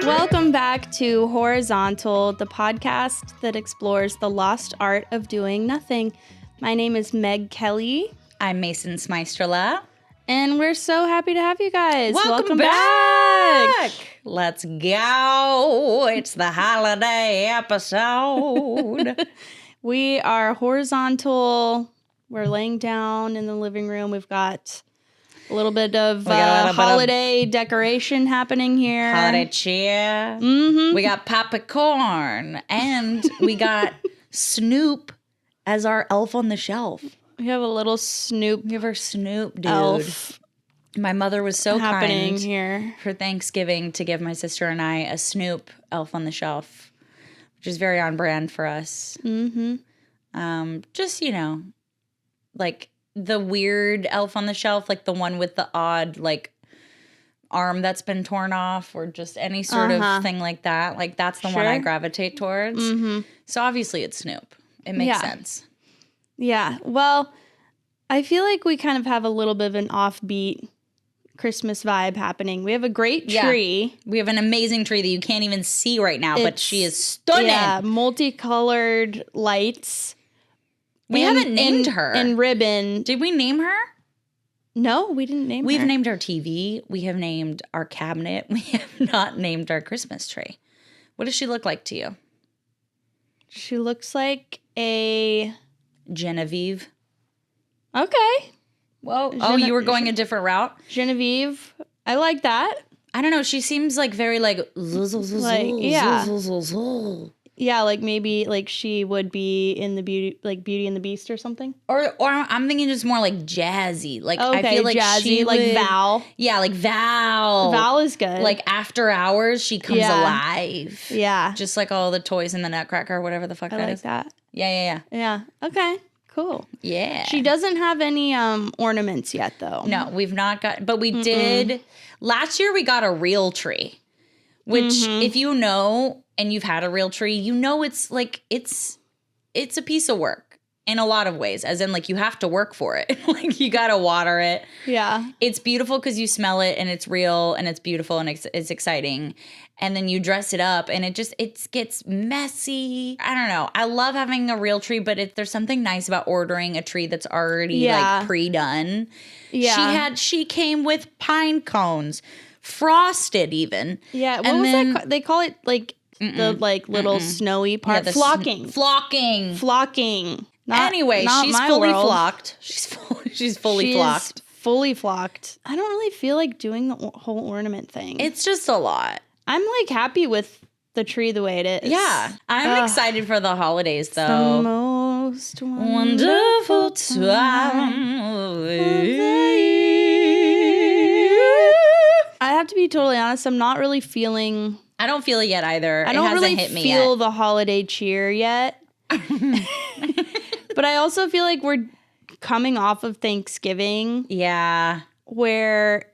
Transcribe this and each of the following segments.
Welcome back to Horizontal, the podcast that explores the lost art of doing nothing. My name is Meg Kelly. I'm Mason Smeisterla. And we're so happy to have you guys. Welcome back. Let's go. It's the holiday episode. We are horizontal. We're laying down in the living room. We've got a little bit of holiday decoration happening here. Holiday cheer. Mm-hmm. We got popcorn. And we got Snoop as our elf on the shelf. We have a little Snoop. We have our Snoop dude. Elf My mother was so happening kind here for Thanksgiving to give my sister and I a Snoop elf on the shelf, which is very on brand for us. Mm-hmm. Just, like the weird elf on the shelf, like the one with the odd, like, arm that's been torn off or just any sort of thing like that. Like, that's the one I gravitate towards. Mm-hmm. So, obviously, it's Snoop. It makes sense. Yeah. Well, I feel like we kind of have a little bit of an offbeat Christmas vibe happening. We have a great tree. We have an amazing tree that you can't even see right now, but she is stunning. Yeah, multicolored lights. We haven't named her. And ribbon. Did we name her? No, we didn't name her. We've named our TV. We have named our cabinet. We have not named our Christmas tree. What does she look like to you? She looks like a... Genevieve. Okay. Well, you were going a different route? Genevieve. I like that. I don't know. She seems like very like yeah, like maybe like she would be in the Beauty and the Beast or something. Or I'm thinking just more like jazzy. Like okay, I feel like jazzy, she like would, Val. Yeah, like Val. Val is good. Like after hours, she comes alive. Yeah. Just like all the toys in the Nutcracker, whatever the fuck that is. I like that. Yeah. Yeah. Okay. Cool. Yeah. She doesn't have any ornaments yet, though. No, we've not got, but we did. Last year we got a real tree, which if you know and you've had a real tree, you know it's like, it's a piece of work in a lot of ways, as in like you have to work for it. Like you got to water it. Yeah. It's beautiful because you smell it and it's real and it's beautiful and it's exciting. And then you dress it up and it gets messy. I don't know. I love having a real tree, but there's something nice about ordering a tree that's already like pre-done. Yeah. She came with pine cones, frosted even. Yeah. What was that? They call it like the like little snowy part. Yeah, flocking. Anyway, she's fully flocked. She's fully flocked. Fully flocked. I don't really feel like doing the whole ornament thing. It's just a lot. I'm like happy with the tree the way it is. Yeah. I'm excited for the holidays though. The most wonderful time of the year. I have to be totally honest. I'm not really feeling. I don't feel it yet either. I don't really feel the holiday cheer yet. But I also feel like we're coming off of Thanksgiving. Yeah. Where.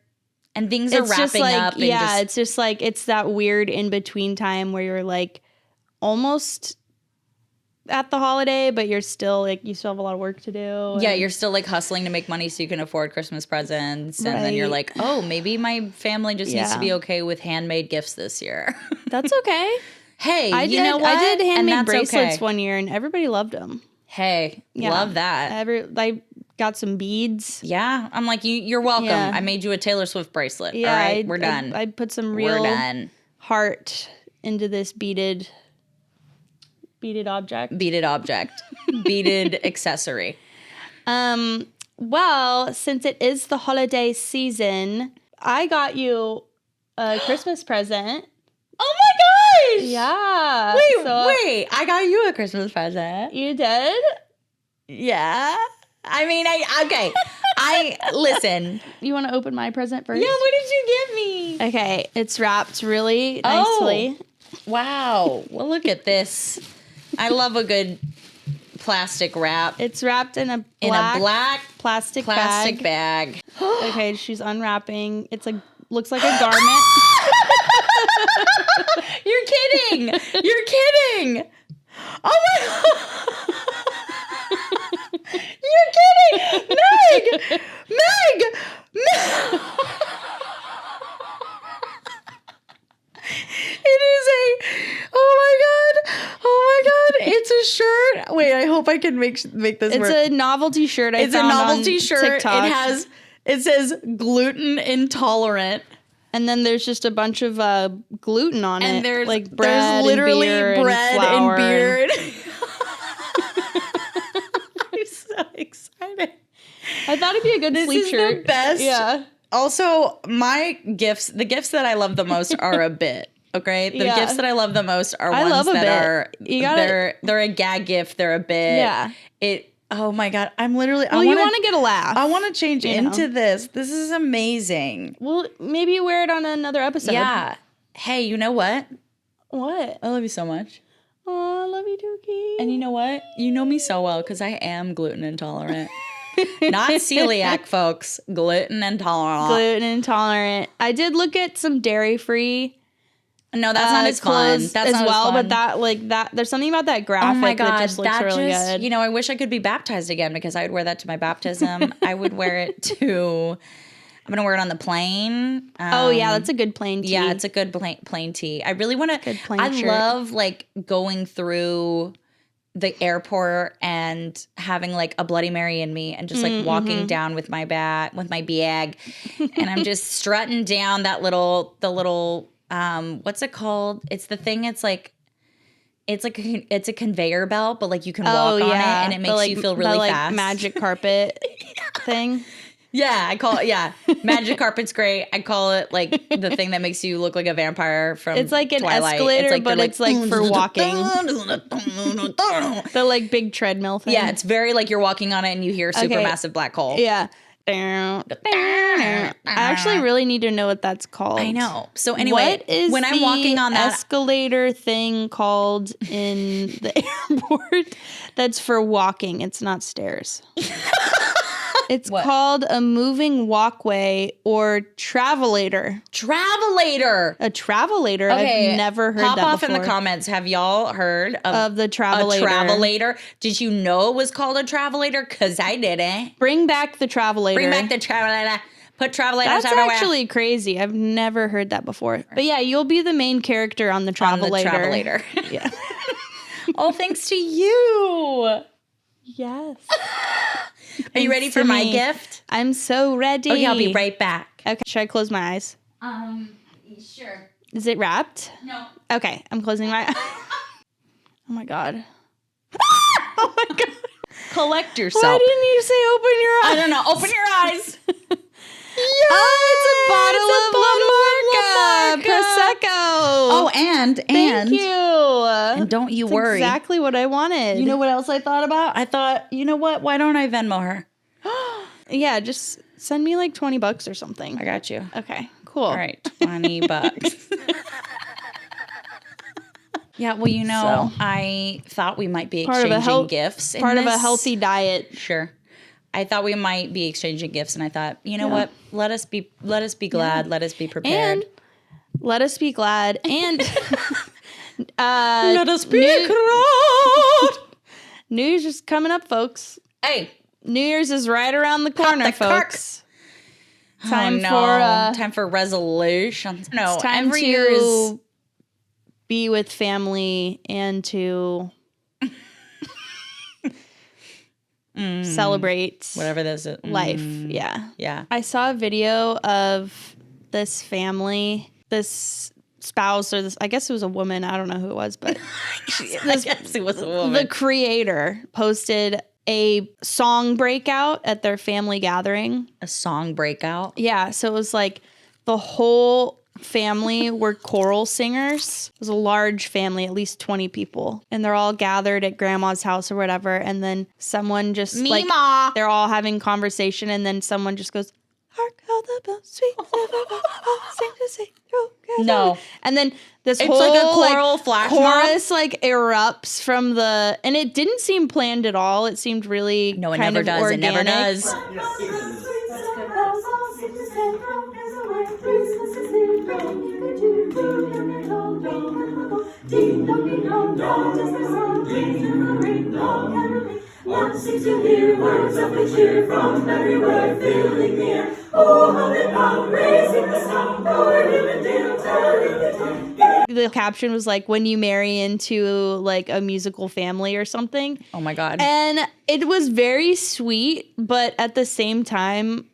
And things are wrapping up. And it's just like, it's that weird in-between time where you're like almost at the holiday, but you're still like, you still have a lot of work to do. Yeah, you're still like hustling to make money so you can afford Christmas presents. And then you're like, oh, maybe my family just needs to be okay with handmade gifts this year. That's okay. Hey, you know what? I did handmade bracelets one year and everybody loved them. Hey, love that. I got some beads. Yeah. I'm like, you're welcome. Yeah. I made you a Taylor Swift bracelet. Yeah, all right, we're done. I put some real heart into this beaded object. Beaded accessory. Well, since it is the holiday season, I got you a Christmas present. Oh my gosh! Yeah. Wait. I got you a Christmas present. You did? Yeah. I mean, okay. Listen. You want to open my present first? Yeah, what did you give me? Okay, it's wrapped really nicely. Wow. Well, look at this. I love a good plastic wrap. It's wrapped in a black plastic bag. Okay, she's unwrapping. Looks like a garment. You're kidding. Oh my God. You're kidding. Meg. Wait, I hope I can make this work. It's a novelty shirt. It's a novelty shirt. TikTok. It says gluten intolerant. And then there's just a bunch of gluten on it. And there's like bread, literally and beer, bread and flour and beer. I'm so excited. I thought it'd be a good sleep shirt. This is the best. Yeah. Also, the gifts that I love the most are a bit. Okay, the gifts that I love the most are ones that are they're a gag gift. They're a bit. Yeah. Oh my god, I'm literally. Well, you want to get a laugh. I want to change into this. This is amazing. Well, maybe wear it on another episode. Yeah. Hey, you know what? What? I love you so much. Oh, I love you too, Kate. And you know what? You know me so well because I am gluten intolerant. Not celiac, folks. Gluten intolerant. Gluten intolerant. I did look at some dairy-free. No, that's not as fun. That's as not well, as fun. but that there's something about that graphic that just looks really good. You know, I wish I could be baptized again because I would wear that to my baptism. I would wear it to. I'm gonna wear it on the plane. Oh yeah, that's a good plane tee. Yeah, it's a good plane tee. I really want to. Good plane I shirt. love like going through the airport and having like a Bloody Mary in me and just like walking down with my bag, and I'm just strutting down the little what's it called? It's the thing. It's a conveyor belt, but like you can walk on it and it makes you feel really fast. Magic carpet thing. Yeah, I call it, magic carpet's great. I call it like the thing that makes you look like a vampire from It's like an Twilight. escalator, but it's like for walking. The like big treadmill thing. Yeah, it's very like you're walking on it and you hear supermassive black hole. Yeah. I actually really need to know what that's called. I know. So anyway, what is when I'm walking on that escalator thing called in the airport that's for walking? It's not stairs. It's called a moving walkway or travelator. Travelator. A travelator. Okay. I've never heard that before. Pop off in the comments. Have y'all heard of the travelator? A travelator. Did you know it was called a travelator? Because I didn't. Bring back the travelator. Bring back the travelator. Put travelators That's everywhere. Actually crazy. I've never heard that before. But yeah, you'll be the main character on the travelator. Yeah. All thanks to you. Yes. Are you ready for my gift? I'm so ready. Okay, I'll be right back. Okay, should I close my eyes? Sure. Is it wrapped? No. Okay, I'm closing my eyes. Oh my god. Oh my god. Collect yourself. Why didn't you say open your eyes? I don't know. Open your eyes. Yes, oh, it's a bottle of La Marca Prosecco. Oh, and thank you. And don't you worry. Exactly what I wanted. You know what else I thought about? I thought, you know what? Why don't I Venmo her? Yeah, just send me like $20 or something. I got you. Okay, cool. All right, $20. Yeah, well, you know, I thought we might be exchanging gifts. Part of a healthy diet. Sure. I thought we might be exchanging gifts, and I thought, you know what? Let us be glad. Let us be prepared. And let us be glad. And let us be glad. New Year's is coming up, folks. Hey, New Year's is right around the corner, folks. Time for resolutions. No, it's time every to year is be with family and to celebrate whatever this is. Life. Yeah. Yeah. I saw a video of this family, this spouse, or this, I guess it was a woman. I don't know who it was, but I guess it was a woman. The creator posted a song breakout at their family gathering. A song breakout? Yeah. So it was like the whole family were choral singers. It was a large family, at least 20 people. And they're all gathered at grandma's house or whatever. And then someone just Meemaw. They're all having conversation. And then someone just goes, hark how the bells sweet, sing to sing through. No. And then this it's whole like a choral flash chorus erupts from the, and it didn't seem planned at all. It seemed really no, it kind never of does. organic. It never does. One seems to hear words of the cheer from everywhere filling the air. Oh, how they pound, raising the sound, o'er hill and dale, telling the tale. the caption was like, when you marry into like a musical family or something. Oh my God. And it was very sweet, but at the same time,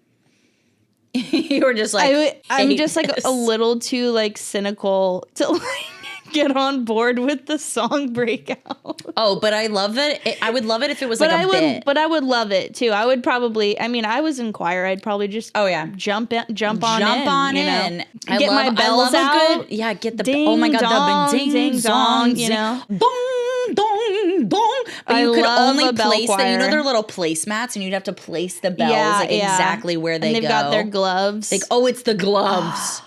You were just like, I'm hate just like this. a little too like cynical to like get on board with the song Breakout. Oh, but I love that. I would love it if it was But like I a would, bit. but I would love it too. I would probably. I mean, I was in choir. I'd probably just. Oh, yeah. jump on in. Jump on you know? in. Get my bells out. Yeah, get the Ding oh my God, dong, the ding ding dong, dong, you know? dong dong dong. But I you could love only a bell place them. You know choir. their little placemats, and you'd have to place the bells exactly where they and they've go. got their gloves. Like, oh, it's the gloves.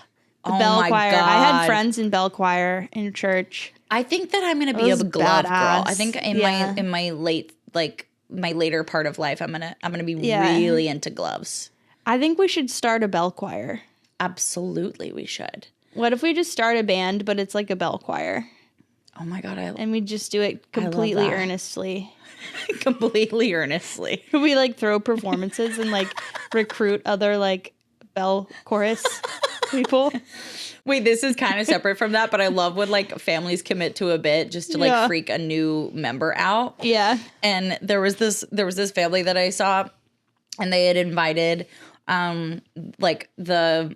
the Oh bell my choir. God. I had friends in bell choir in church. I think that I'm gonna be a was glove girl. I badass. think Yeah. in my late my later part of life, I'm gonna be Yeah. really into gloves. I think we should start a bell choir. Absolutely, we should. What if we just start a band, but it's like a bell choir, Oh my God, and we just do it completely that. earnestly? completely earnestly. We like throw performances and like recruit other like bell chorus people. Wait, this is kind of separate from that, but I love when like families commit to a bit just to like Yeah. freak a new member out. Yeah. And there was this family that I saw, and they had invited like the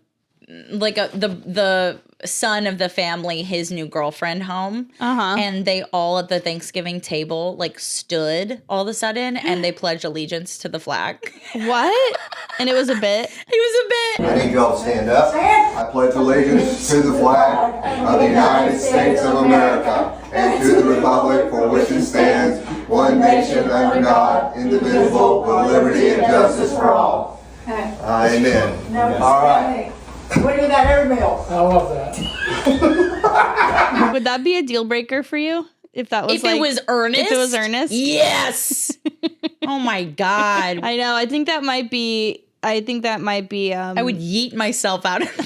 son of the family, his new girlfriend home. Uh-huh. And they all at the Thanksgiving table like stood all of a sudden and they pledged allegiance to the flag. What? And it was a bit. It was a bit. I need y'all to stand up. I pledge allegiance to the flag of the United States of America and to the republic for which it stands, one nation under God, indivisible, with liberty and justice for all. Amen. All right. What do you got, air mail? I love that. Would that be a deal breaker for you? If that was If like, it was earnest. If it was earnest? Yes. Oh my God. I know. I think that might be I would yeet myself out of there.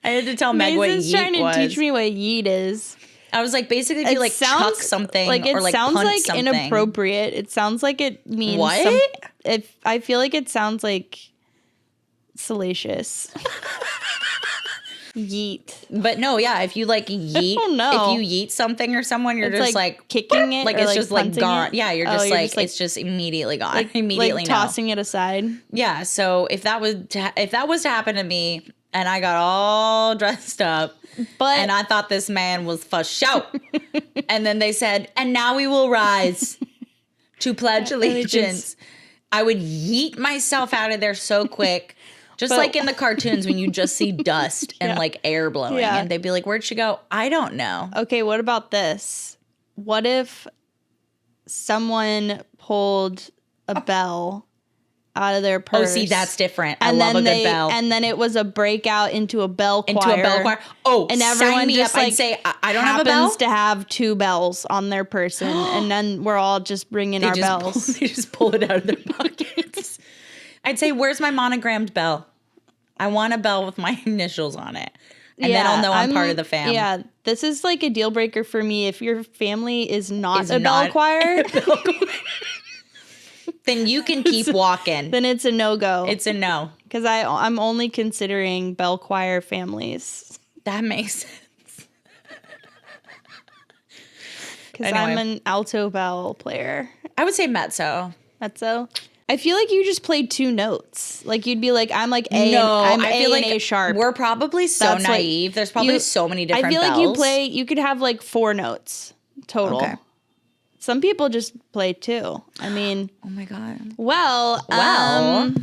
I had to tell Meg what Mason's yeet trying to was. teach me what yeet is. I was like, basically, if you like chuck something like it or like sounds punch like something. inappropriate. It sounds like it means What? If I feel like it sounds like salacious. Yeet. But no, yeah, if you like yeet, don't know. if you yeet something or someone, you're It's just like kicking it, like or it's just like punting gone. it? Yeah, you're Oh, just like like, it's just immediately gone. like, Immediately like no. tossing it aside. Yeah, so if that was to happen to me and I got all dressed up But and I thought this man was for show, and then they said, and now we will rise to pledge allegiance, I would yeet myself out of there so quick. Just But- like in the cartoons when you just see dust and Yeah. like air blowing, Yeah. and they'd be like, "Where'd she go?" I don't know. okay, what about this? What if someone pulled a bell out of their Oh, purse? see, that's different. I And love a then good bell. And then it was a breakout into a bell choir. Into a bell choir. Oh, and sign everyone me just up. I'd like say, I don't have a bell. happens to have two bells on their person, and then we're all just bringing our bells. They just pull it out of their pockets. I'd say, "Where's my monogrammed bell? I want a bell with my initials on it." And then I'll know I'm part of the fam. Yeah, this is like a deal breaker for me. If your family is not Is a bell not choir, Then you can keep walking. then it's a no-go. It's a no. Because I'm only considering bell choir families. That makes sense. Because Anyway. I'm an alto bell player. I would say mezzo. So I feel like you just played two notes. Like you'd be like, I'm like A, No, and, I'm I A feel and like A sharp. we're probably so That's like- naive. There's probably so many different I feel bells. like you could have like 4 notes total. Okay. Some people just play 2. I mean, Oh my God. well, Well.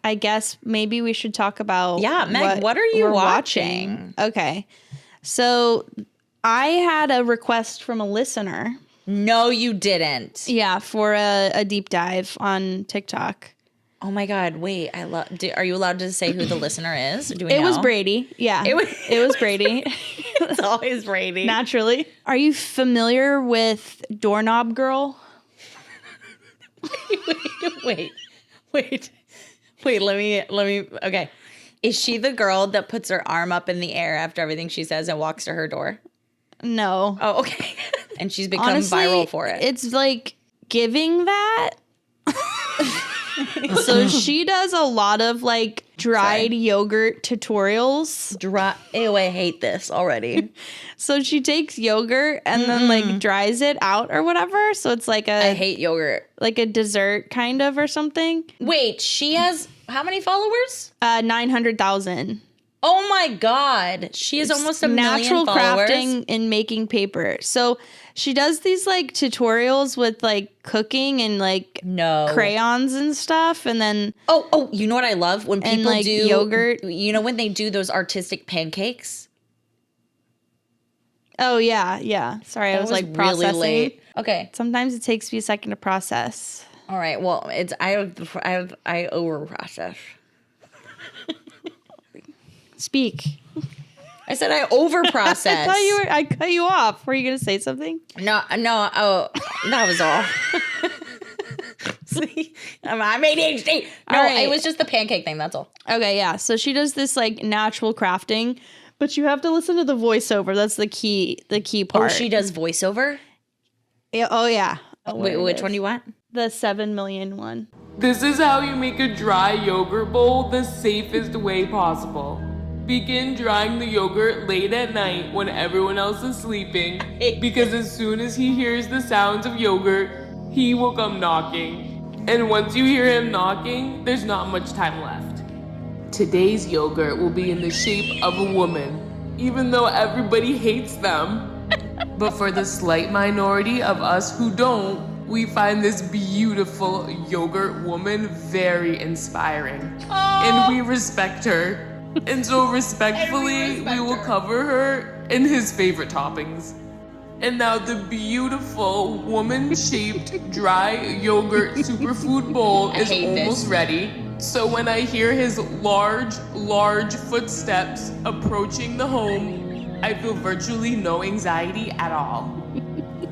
I guess maybe we should talk about Yeah, Meg, what are you we're watching? Okay. So I had a request from a listener. No, you didn't. Yeah, for a deep dive on TikTok. Oh my God. Wait, are you allowed to say who the listener is? Do we It was know? Brady. Yeah. It It was Brady. It's always Brady. Naturally. Are you familiar with Doorknob Girl? Wait. Let me. Okay. Is she the girl that puts her arm up in the air after everything she says and walks to her door? No. Oh, okay. And she's become Honestly, viral for it. It's like giving that. So she does a lot of like dried yogurt tutorials. Ew, I hate this already. So she takes yogurt and then like dries it out or whatever. So it's like I hate yogurt. like a dessert kind of or something. Wait, she has how many followers? 900,000. Oh my God. She has almost a million Natural followers. crafting and making paper. So she does these like tutorials with like cooking and like crayons and stuff. And then Oh, you know what I love? When people like, do yogurt. You know when they do those artistic pancakes? oh yeah. Sorry, I was like processing. really late. Okay. Sometimes it takes me a second to process. All right. Well, it's I over process. Speak. I said I over process. I cut you off. Were you gonna say something? No. Oh, that was all. See, I'm ADHD. No, All right. it was just the pancake thing. That's all. Okay, yeah. So she does this like natural crafting, but you have to listen to the voiceover. That's the key part. Oh, she does voiceover. Yeah, oh yeah. Wait, which one do you want? The 7 million one. This is how you make a dry yogurt bowl the safest way possible. Begin drying the yogurt late at night when everyone else is sleeping, because as soon as he hears the sounds of yogurt, he will come knocking. And once you hear him knocking, there's not much time left. Today's yogurt will be in the shape of a woman, even though everybody hates them. But for the slight minority of us who don't, we find this beautiful yogurt woman very inspiring. And we respect her. And so respectfully, we will cover her in his favorite toppings. And now the beautiful woman-shaped dry yogurt superfood bowl is almost ready. So when I hear his large footsteps approaching the home, I feel virtually no anxiety at all.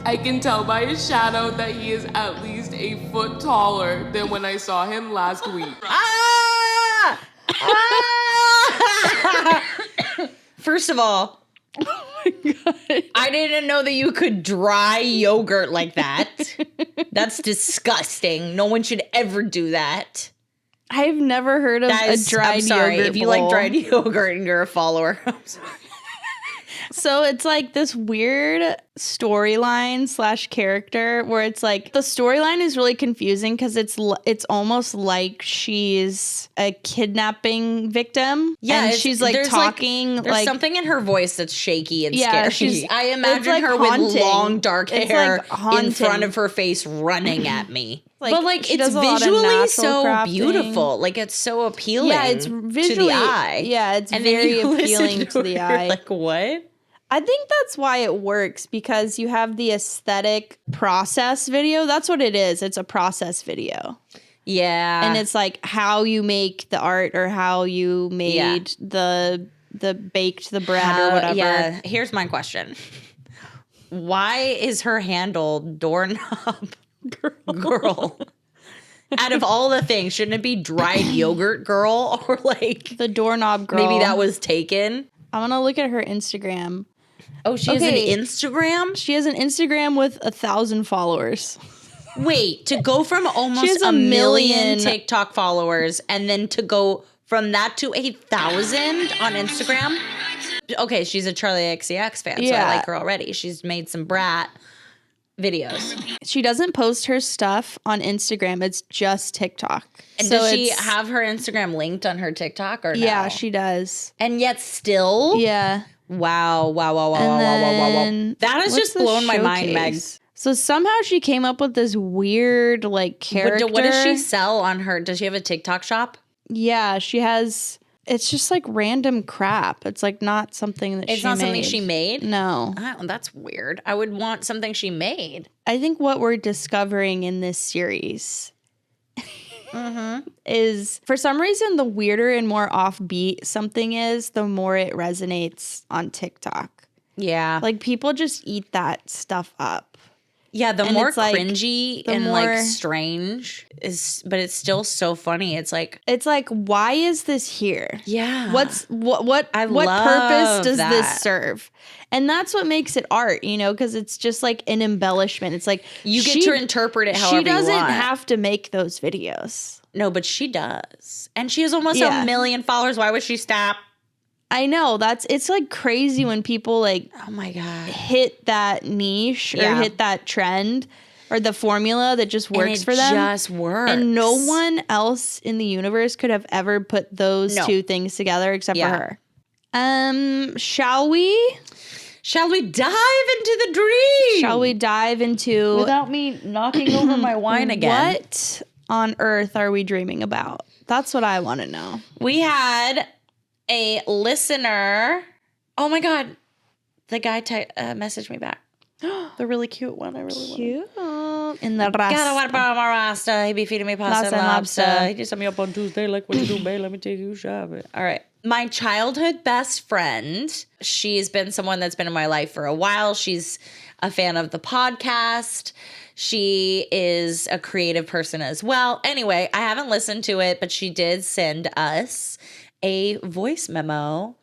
I can tell by his shadow that he is at least a foot taller than when I saw him last week. First of all, I didn't know that you could dry yogurt like that. That's disgusting. No one should ever do that. I've never heard of a dried I'm sorry. yogurt If you bowl. like dried yogurt and you're a follower, I'm sorry. So it's like this weird storyline / character where it's like the storyline is really confusing because it's almost like she's a kidnapping victim. Yeah, and she's like there's talking there's like something in her voice that's shaky and Yeah, scary. I imagine like her haunting. with long dark It's hair like haunting. in front of her face running at me. Like, but like she it's does a lot of visually natural so crafting. beautiful. Like it's so appealing yeah, it's visually to the eye. Yeah, it's And then very you listen appealing to the her, eye. Like what? I think that's why it works because you have the aesthetic process video. That's what it is. It's a process video. Yeah. And it's like how you make the art or how you made the baked the bread or whatever. Yeah. Here's my question. Why is her handle doorknob girl? Out of all the things, shouldn't it be dried yogurt girl or like The doorknob girl. maybe that was taken? I'm gonna look at her Instagram. Oh, she has Okay. an Instagram? She has an Instagram with 1,000 followers. Wait, to go from She has almost a a million million- TikTok followers and then to go from that to 1,000 on Instagram? Okay, she's a Charlie XCX fan, so Yeah. I like her already. She's made some brat videos. She doesn't post her stuff on Instagram. It's just TikTok. And So does she it's- have her Instagram linked on her TikTok or no? Yeah, she does. And yet still? Yeah. Wow. And then That has what's just the blown my mind, Meg. showcase? So somehow she came up with this weird like character. What does she sell on her? Does she have a TikTok shop? Yeah, she has. It's just like random crap. It's like not something that It's she not something made. she made? No. Oh, that's weird. I would want something she made. I think what we're discovering in this series is for some reason the weirder and more offbeat something is, the more it resonates on TikTok. Yeah. Like people just eat that stuff up. Yeah, the And more it's like- cringy the and more- like strange is, but it's still so funny. It's like, It's like, why is this here? yeah, What I what love purpose does that. this serve? And that's what makes it art, you know, because it's just like an embellishment. It's like you get to interpret it however she doesn't you want. have to make those videos. No, but she does. And she has almost Yeah. 1 million followers. Why would she stop? I know it's like crazy when people like Oh my God. hit that niche or Yeah. hit that trend or the formula that just works And it for them. just works. And no one else in the universe could have ever put those No. two things together except Yeah. for her. Shall we? Shall we dive into the dream? Shall we dive into Without me knocking over my wine again. what on earth are we dreaming about? That's what I want to know. We had a listener. Oh my God. The guy messaged me back. The really cute one. I really want. Cute. In the Gotta rest. want about my rasta. He be feeding me pasta Pasta and and lobster. lobster. He just set me up on Tuesday. Like, what you do, babe? Let me take you shopping. All right. My childhood best friend. She's been someone that's been in my life for a while. She's a fan of the podcast. She is a creative person as well. Anyway, I haven't listened to it, but she did send us a voice memo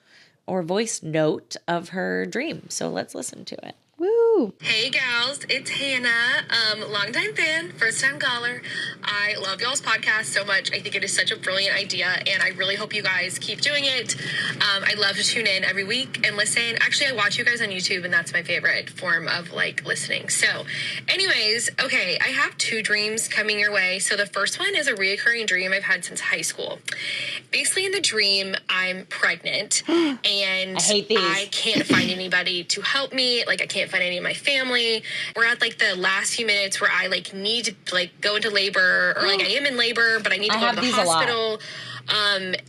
or voice note of her dream. So let's listen to it. Woo. Hey gals, it's Hannah, longtime fan, first time caller. I love y'all's podcast so much. I think it is such a brilliant idea, and I really hope you guys keep doing it. I love to tune in every week and listen. Actually, I watch you guys on YouTube, and that's my favorite form of like listening. So, anyways, okay, I have 2 dreams coming your way. So the first one is a reoccurring dream I've had since high school. Basically, in the dream, I'm pregnant, and I hate these. I can't find anybody to help me. Like, I can't find any of my family. We're at like the last few minutes where I like need to like go into labor, or like I am in labor, but I need to I go have to the these a lot. hospital.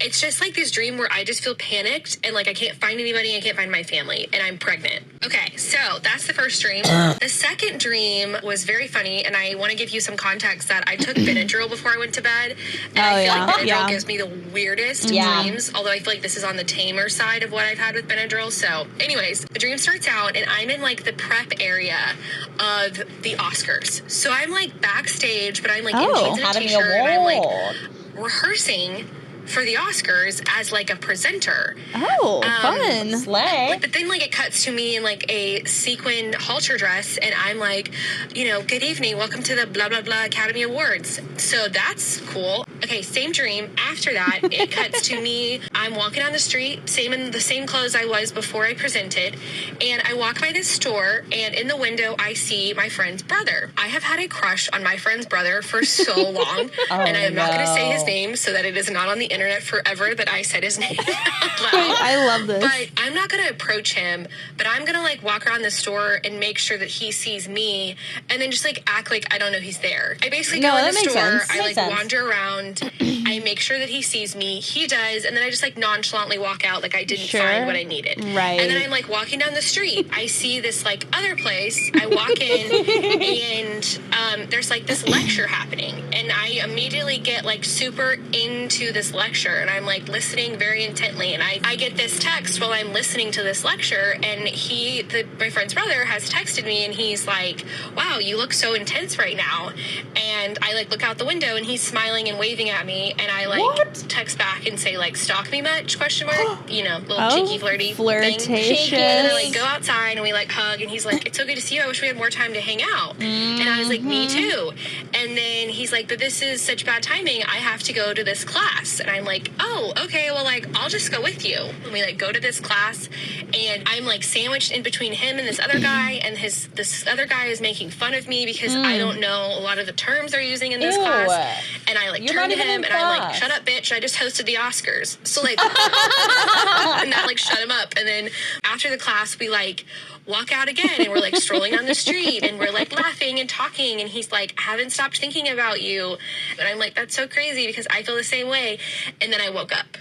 It's just like this dream where I just feel panicked and like I can't find anybody, I can't find my family, and I'm pregnant. Okay, so that's the first dream. The second dream was very funny, and I want to give you some context that I took Benadryl before I went to bed, and I feel yeah, like Benadryl yeah. gives me the weirdest Yeah. dreams, although I feel like this is on the tamer side of what I've had with Benadryl. So anyways, the dream starts out and I'm in like the prep area of the Oscars. So I'm like backstage, but I'm like in jeans and a Academy t-shirt, and I'm like Award. rehearsing for the Oscars as like a presenter. Oh, fun. Slay. But then like it cuts to me in like a sequin halter dress, and I'm like, you know, good evening, welcome to the blah blah blah Academy Awards. So that's cool. Okay, same dream. After that, it cuts to me. I'm walking down the street, same in the same clothes I was before I presented, and I walk by this store, and in the window I see my friend's brother. I have had a crush on my friend's brother for so long, and I am not going to say his name so that it is not on the internet forever that I said his name out loud. I love this. But I'm not going to approach him, but I'm going to like walk around the store and make sure that he sees me, and then just like act like I don't know he's there. I basically No, go in that the makes store, sense. I Makes like sense. wander around, I make sure that he sees me, he does, and then I just like nonchalantly walk out like I didn't Sure. find what I needed. Right. And then I'm like walking down the street, I see this like other place, I walk in and there's like this lecture happening, and I immediately get like super into this lecture, and I'm like listening very intently, and I get this text while I'm listening to this lecture, and my friend's brother has texted me, and he's like, wow, you look so intense right now. And I like look out the window, and he's smiling and waving at me, and I like text back and say like, stalk me much, question mark, you know, little cheeky flirty thing. flirtatious. And I like go outside and we like hug, and he's like, it's so good to see you, I wish we had more time to hang out. And I was like, me too. And then he's like, but this is such bad timing, I have to go to this class. And I'm like, oh, okay, well, like I'll just go with you. And we like go to this class, and I'm like sandwiched in between him and this other guy, and this other guy is making fun of me because I don't know a lot of the terms they're using in this Ew. class. And I like You're turn not to even him in and I'm like, class. shut up, bitch, I just hosted the Oscars. So like and that like shut him up. And then after the class we like walk out again, and we're like strolling down the street, and we're like laughing and talking, and he's like, I haven't stopped thinking about you. And I'm like, that's so crazy because I feel the same way. And then I woke up.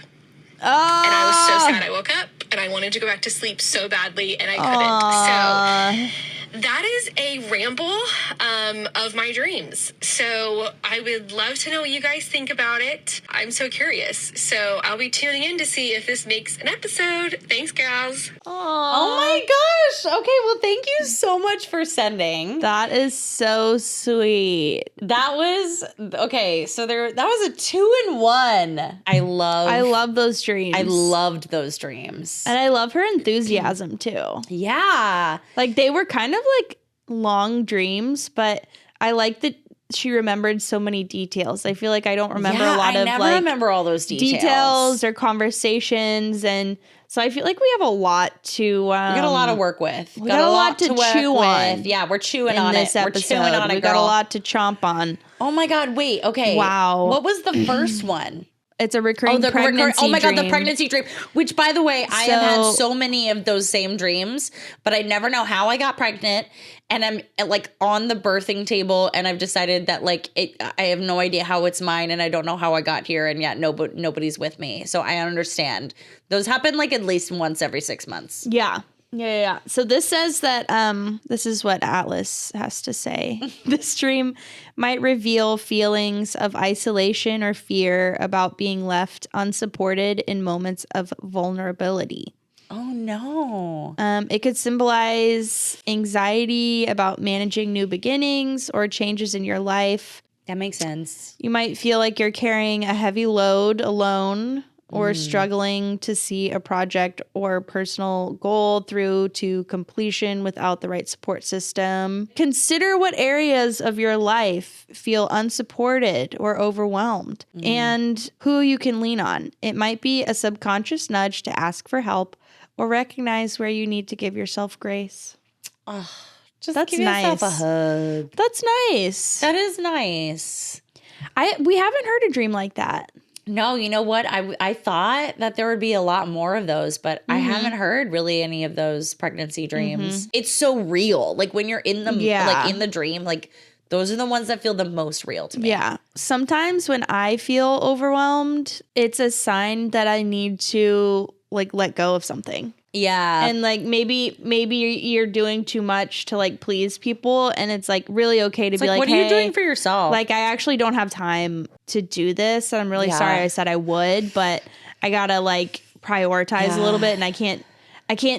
Oh. And I was so sad I woke up, and I wanted to go back to sleep so badly, and I couldn't. So that is a ramble of my dreams. So I would love to know what you guys think about it. I'm so curious. So I'll be tuning in to see if this makes an episode. Thanks, gals. Oh my gosh. Okay, well, thank you so much for sending. That is so sweet. That was okay. So that was a 2-in-1. I love those dreams. I loved those dreams. And I love her enthusiasm too. Yeah. Like they were kind of like long dreams, but I like that she remembered so many details. I feel like I don't remember Yeah, a lot I of never like remember all those details or conversations, and so I feel like we have a lot to. We got a lot to work with. We got a lot to work chew with. on. Yeah, we're chewing in on this it. episode. We're chewing on it, We got a girl. lot to chomp on. Oh my God! Wait. Okay. Wow. What was the first one? It's a recurring pregnancy oh my God, the dream. pregnancy dream. Which, by the way, I have had So- so many of those same dreams, but I never know how I got pregnant. And I'm like on the birthing table, and I've decided that like I have no idea how it's mine, and I don't know how I got here, and yet nobody's with me. So I understand. Those happen like at least once every 6 months. Yeah. Yeah. So this says that this is what Atlas has to say. This dream might reveal feelings of isolation or fear about being left unsupported in moments of vulnerability. Oh no. It could symbolize anxiety about managing new beginnings or changes in your life. That makes sense. You might feel like you're carrying a heavy load alone or struggling to see a project or personal goal through to completion without the right support system. Consider what areas of your life feel unsupported or overwhelmed and who you can lean on. It might be a subconscious nudge to ask for help or recognize where you need to give yourself grace. Just That's give yourself a nice. hug. That's nice. That is nice. We haven't heard a dream like that. No, you know what? I thought that there would be a lot more of those, but I haven't heard really any of those pregnancy dreams. It's so real. Like when you're in them, like in the dream, like those are the ones that feel the most real to me. Yeah. Sometimes when I feel overwhelmed, it's a sign that I need to like let go of something. Yeah. And like maybe you're doing too much to like please people, and it's like really okay to be like, what hey, are you doing for yourself? like I actually don't have time to do this, and I'm really Yeah. sorry I said I would, but I gotta like prioritize a little bit, and I can't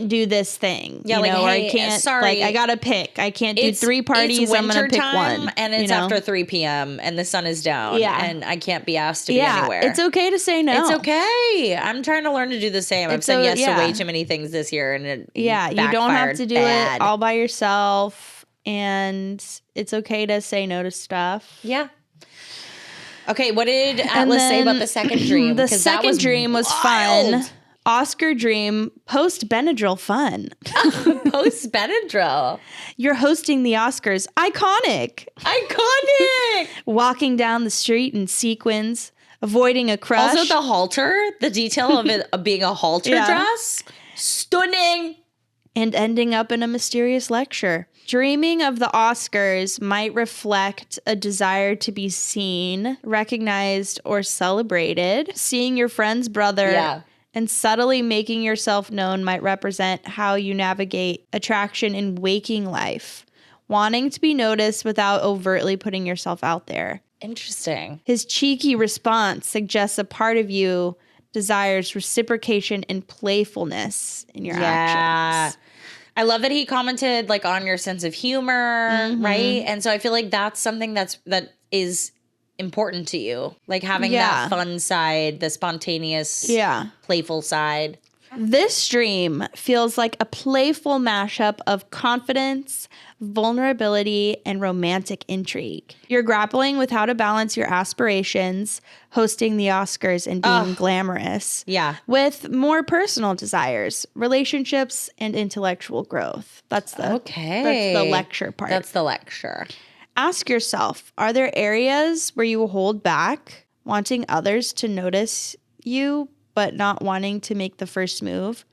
do this thing. Yeah, you like, know, or hey, I can't. sorry. Like I gotta pick. I can't do 3 parties. It's I'm gonna pick wintertime, one, and it's you know? after 3 p.m. and the sun is down. Yeah. And I can't be asked to be anywhere. It's okay to say no. It's okay. I'm trying to learn to do the same. I've said yes to way too many things this year, and it You don't have backfired to do bad. it all by yourself, and it's okay to say no to stuff. Yeah. Okay, what did Atlas say about the second dream? The 'Cause that second dream was fun. wild. Oscar dream, post Benadryl fun. Post Benadryl. You're hosting the Oscars. Iconic. Iconic. Walking down the street in sequins, avoiding a crush. Also the halter, the detail of it of being a halter Yeah. dress. Stunning. and ending up in a mysterious lecture. Dreaming of the Oscars might reflect a desire to be seen, recognized, or celebrated. Seeing your friend's brother Yeah. and subtly making yourself known might represent how you navigate attraction in waking life, wanting to be noticed without overtly putting yourself out there. Interesting. His cheeky response suggests a part of you desires reciprocation and playfulness in your actions. I love that he commented like on your sense of humor, right? And so I feel like that's something that is important to you. Like having that fun side, the spontaneous, playful side. This dream feels like a playful mashup of confidence, vulnerability, and romantic intrigue. You're grappling with how to balance your aspirations, hosting the Oscars and being glamorous, with more personal desires, relationships, and intellectual growth. That's the lecture part. That's the lecture. Ask yourself, are there areas where you hold back, wanting others to notice you, but not wanting to make the first move?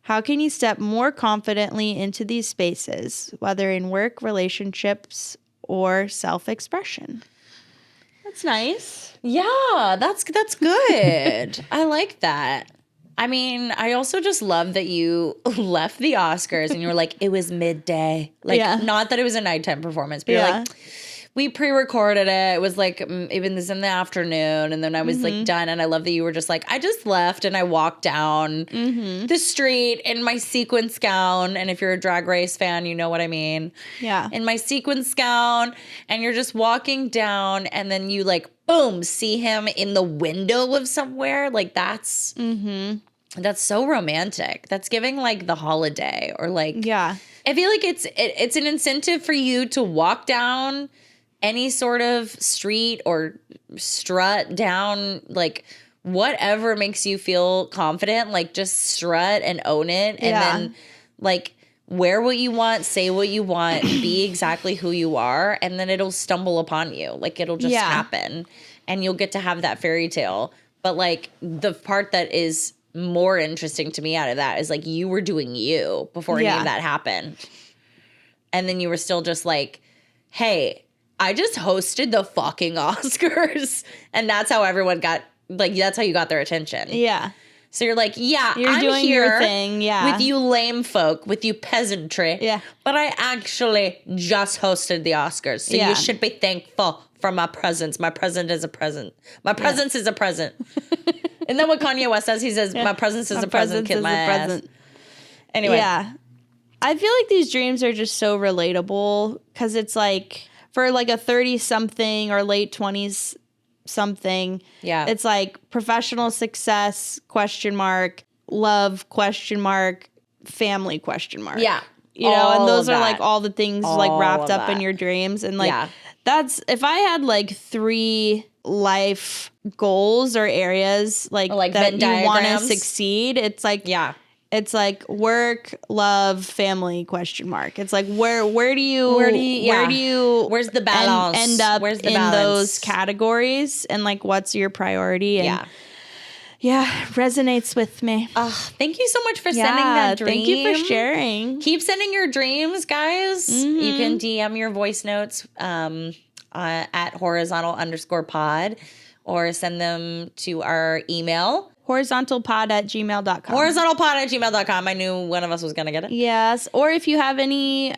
How can you step more confidently into these spaces, whether in work, relationships, or self-expression? That's nice. Yeah, that's good. I like that. I mean, I also just love that you left the Oscars and you were like, it was midday. Like, not that it was a nighttime performance, but you're like, we pre-recorded it. It was like even this in the afternoon, and then I was like done. And I love that you were just like, I just left and I walked down the street in my sequins gown. And if you're a Drag Race fan, you know what I mean. Yeah. In my sequins gown, and you're just walking down, and then you like boom see him in the window of somewhere. Like that's so romantic. That's giving like the holiday or like I feel like it's an incentive for you to walk down any sort of street or strut down, like whatever makes you feel confident, like just strut and own it. And then like wear what you want, say what you want, be exactly who you are. And then it'll stumble upon you. Like it'll just happen and you'll get to have that fairy tale. But like the part that is more interesting to me out of that is like you were doing you before any of that happened. And then you were still just like, hey, I just hosted the fucking Oscars. And that's how everyone got, like, that's how you got their attention. Yeah. So you're like, yeah, You're I'm doing here your thing, with you lame folk, with you peasantry. Yeah. But I actually just hosted the Oscars. So you should be thankful for my presence. My present is a present. My presence is a present. And then what Kanye West says, he says, my presence is a present, kid my ass. Anyway. Yeah. I feel like these dreams are just so relatable because it's like for like a 30-something or late 20s something. Yeah. It's like professional success, ? Love, ? Family ? Yeah. You know, All and those of are that. like all the things All like wrapped of up in that. your dreams. And like Yeah. that's if I had like 3 life goals or areas like that Venn you want to diagrams. succeed, it's like Yeah. it's like work, love, family ? It's like where do you Where's the balance? end up Where's the in balance? those categories and like what's your priority? And Yeah. resonates with me. Thank you so much for sending that dream. Thank you for sharing. Keep sending your dreams, guys. You can DM your voice notes at horizontal_pod or send them to our email. Horizontalpod@gmail.com. Horizontalpod@gmail.com. I knew one of us was going to get it. Yes. Or if you have any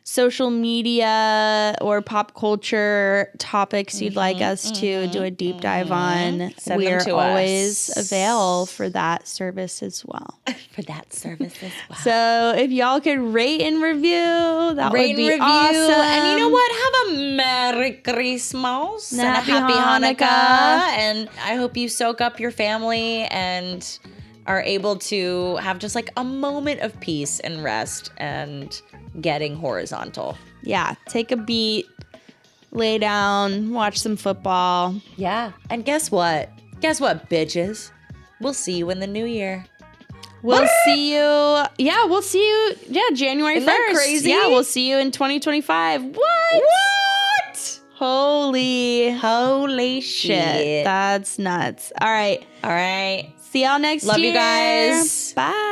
social media or pop culture topics you'd like us to do a deep dive on, Send we them are to always us. available for that service as well. For that service as well. So if y'all could rate and review, that would be awesome. And you know what? Have a Merry Christmas and a Happy Happy Hanukkah. Hanukkah. And I hope you soak up your family and are able to have just like a moment of peace and rest and getting horizontal. Yeah, take a beat, lay down, watch some football. Yeah. And guess what? Guess what, bitches? We'll see you in the new year. We'll see you. Yeah, we'll see you. Yeah, January 1st. Isn't that crazy? Yeah, we'll see you in 2025. What? Holy shit. That's nuts. All right. All right. See y'all next Love year. you guys. Bye.